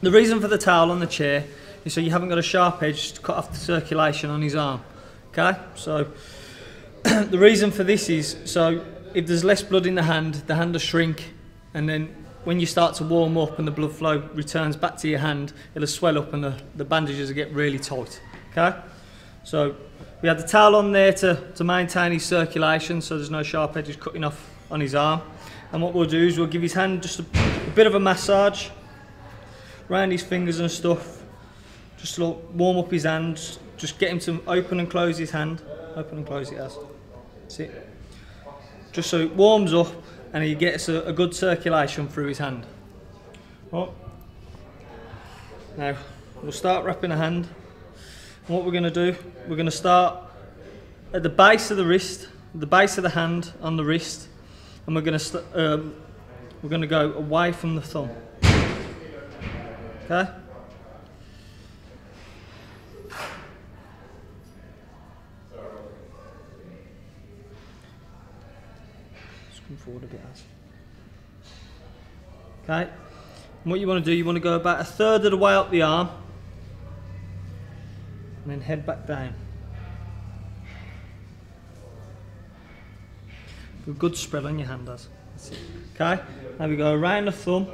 The reason for the towel on the chair is so you haven't got a sharp edge to cut off the circulation on his arm. Okay, so the reason for this is so if there's less blood in the hand will shrink, and then when you start to warm up and the blood flow returns back to your hand, it'll swell up and the bandages will get really tight. Okay, so we have the towel on there to maintain his circulation, so there's no sharp edges cutting off on his arm. And what we'll do is we'll give his hand just a bit of a massage around his fingers and stuff, just to warm up his hands, just get him to open and close his hand, open and close it as, that's it. Just so it warms up and he gets a good circulation through his hand. Right. Now we'll start wrapping the hand. And what we're going to do, we're going to start at the base of the wrist, the base of the hand on the wrist, and we're going to go away from the thumb. Okay. Just come forward a bit, as. Okay. And what you want to do, you want to go about a third of the way up the arm, and then head back down. A good spread on your hand, as. That's it. Okay. Now we go around the thumb,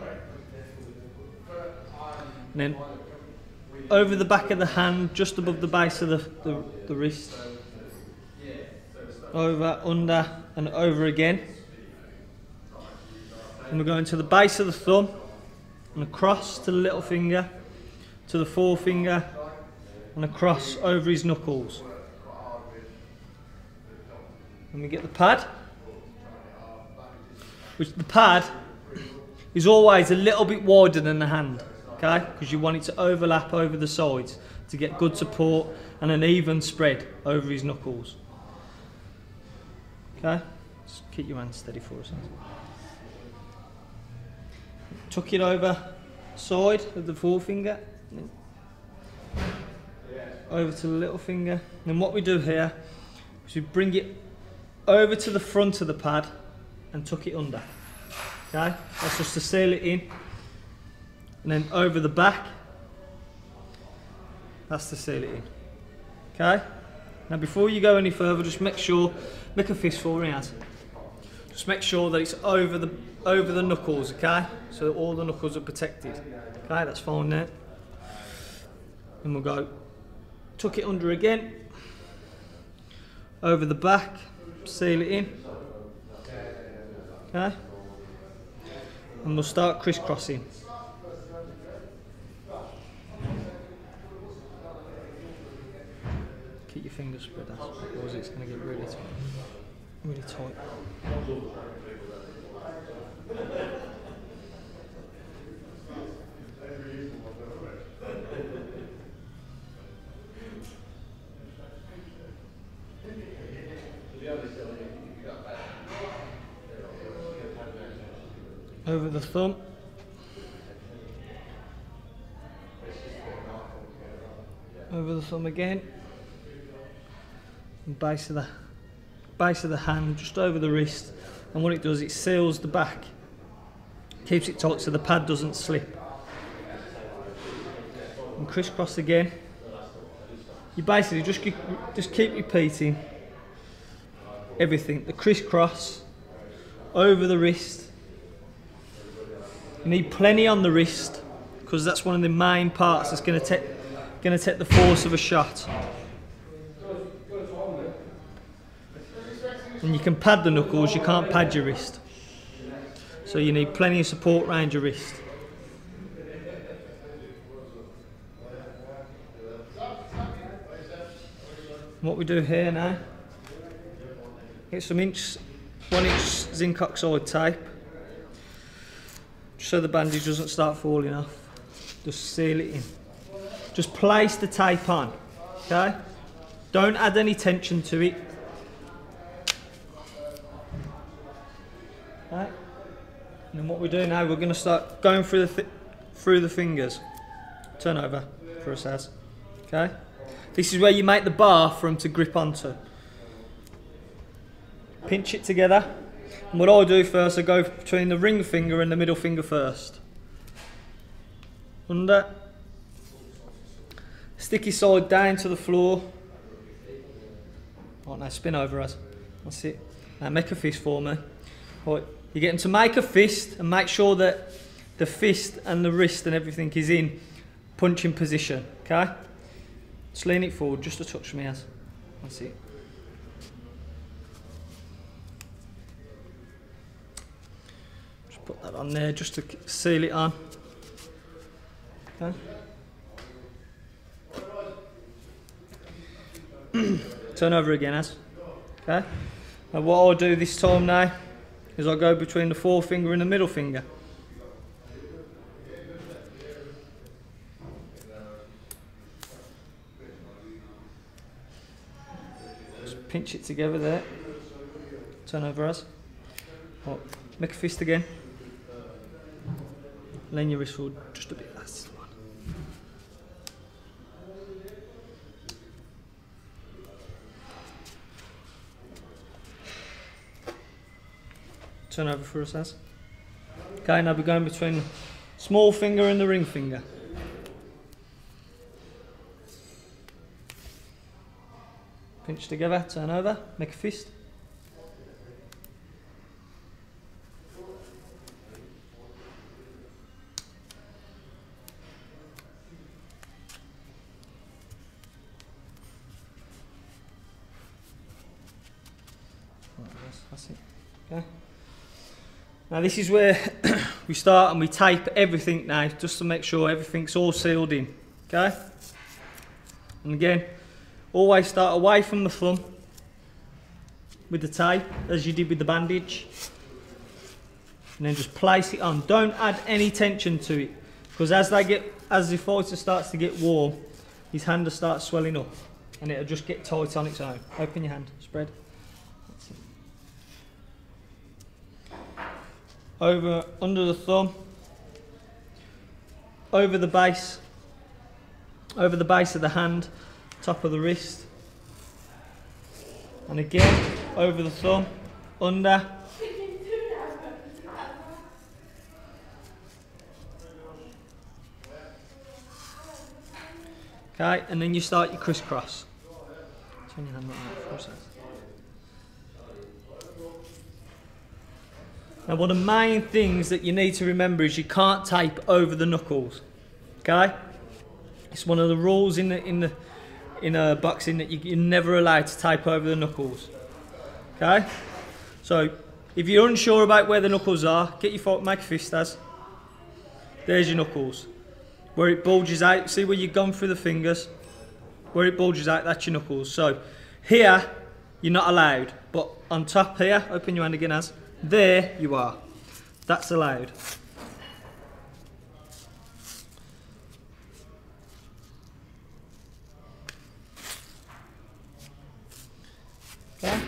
and then over the back of the hand, just above the base of the wrist, over, under, and over again. And we're going to the base of the thumb, and across to the little finger, to the forefinger, and across over his knuckles. And we get the pad, which the pad is always a little bit wider than the hand, okay? Because you want it to overlap over the sides to get good support and an even spread over his knuckles. Okay? Just keep your hand steady for us. Tuck it over side of the forefinger, over to the little finger. And what we do here is we bring it over to the front of the pad and tuck it under. Okay, that's just to seal it in. And then over the back, that's to seal it in. Okay, now before you go any further, just make a fistful, Riaz. Just make sure that it's over the knuckles, okay? So all the knuckles are protected. Okay, that's fine there. And we'll go tuck it under again, over the back, seal it in. Okay, and we'll start crisscrossing. Keep your fingers spread out, otherwise it's going to get really tight. Really tight. Over the thumb, over the thumb again, and base of the hand, just over the wrist. And what it does, it seals the back, keeps it tight so the pad doesn't slip. And crisscross again. You basically just keep repeating everything. The crisscross over the wrist. You need plenty on the wrist because that's one of the main parts that's going to take the force of a shot. And you can pad the knuckles, you can't pad your wrist. So you need plenty of support around your wrist. What we do here now, get some 1 inch zinc oxide tape, so the bandage doesn't start falling off. Just seal it in. Just place the tape on, okay? Don't add any tension to it. Right. And then what we do now, we're going to start going through the fingers. Turn over for us, Az. Okay? This is where you make the bar for them to grip onto. Pinch it together. And what I'll do first, I go between the ring finger and the middle finger first. under. Stick your side down to the floor. Right, now spin over us. That's it. Now make a fist for me. Right, you're getting to make a fist and make sure that the fist and the wrist and everything is in punching position, okay? Just lean it forward just a touch, me as. That's it. Just put that on there just to seal it on. Okay. Turn over again, as. Okay. Now what I'll do this time now is I'll go between the forefinger and the middle finger. Just pinch it together there. Turn over, as. Right. Make a fist again. Lean your wrist forward just a bit. That's the one. Turn over for us, as. Okay, now we're going between the small finger and the ring finger. Pinch together, turn over, make a fist. That's it. Okay. Now this is where we start and we tape everything now, just to make sure everything's all sealed in. Okay. And again, always start away from the thumb with the tape, as you did with the bandage, and then just place it on. Don't add any tension to it, because as the fighter starts to get warm, his hand will start swelling up, and it'll just get tight on its own. Open your hand, spread. That's it. Over, under the thumb, over the base of the hand, top of the wrist, and again over the thumb, under, okay, and then you start your crisscross. Turn your hand like that for a second. Now one of the main things that you need to remember is you can't tape over the knuckles, okay? It's one of the rules in boxing that you're never allowed to tape over the knuckles, okay? So if you're unsure about where the knuckles are, get your foot, make a fist, as. There's your knuckles. Where it bulges out, see where you've gone through the fingers? Where it bulges out, that's your knuckles. So here, you're not allowed, but on top here, open your hand again, as. There you are. That's allowed. Okay.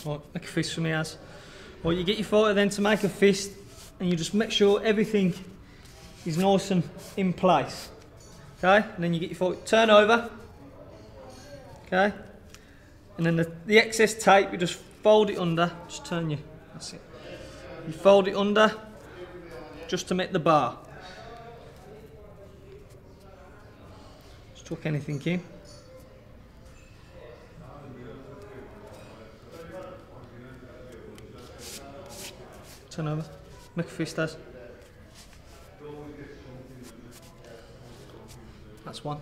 Right, make a fist for me, as. Well, you get your fighter then to make a fist, and you just make sure everything is nice and in place. Okay, and then you get your fighter, turn over. Okay, and then the excess tape, you just fold it under, just turn you, that's it. You fold it under, just to make the bar. Just tuck anything in. Turn over, make a fist, as. That's one.